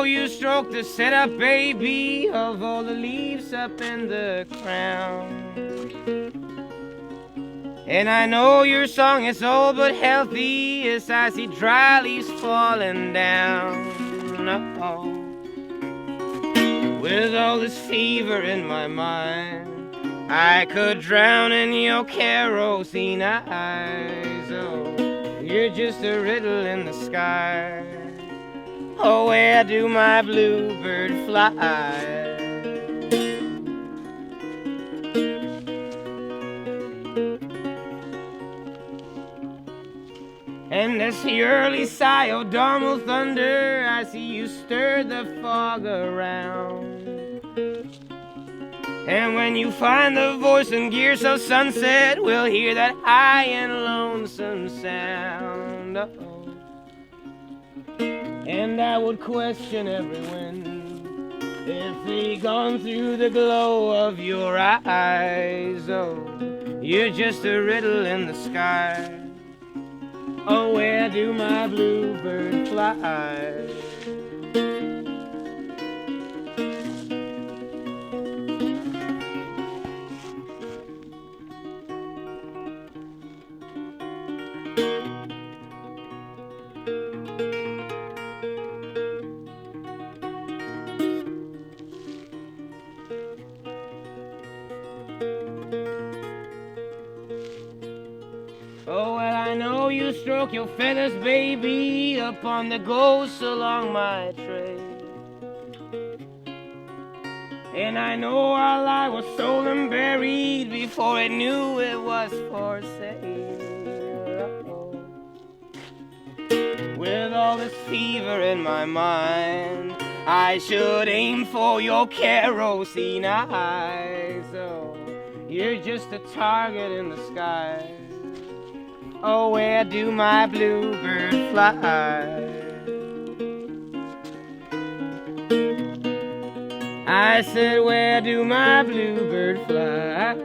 you stroke the setup, baby, of all the leaves up in the crown. And I know your song is old but healthy as I see dry leaves falling down. Oh. With all this fever in my mind, I could drown in your kerosene eyes. Oh, you're just a riddle in the sky. Oh, where do my bluebird fly? And as the early sigh of dawn will thunder, I see you stir the fog around. And when you find the voice and gears of sunset, we'll hear that high and lonesome sound. Uh-oh. And I would question every wind if they gone through the glow of your eyes. Oh, you're just a riddle in the sky. Oh, where do my bluebird fly? Oh, well, I know you stroke your feathers, baby, upon the ghosts along my trail. And I know our life was sold and buried before it knew it was for sale. Uh-oh. With all this fever in my mind, I should aim for your kerosene eyes. Oh, you're just a target in the sky. Oh, where do my bluebird fly? I said, where do my bluebird fly?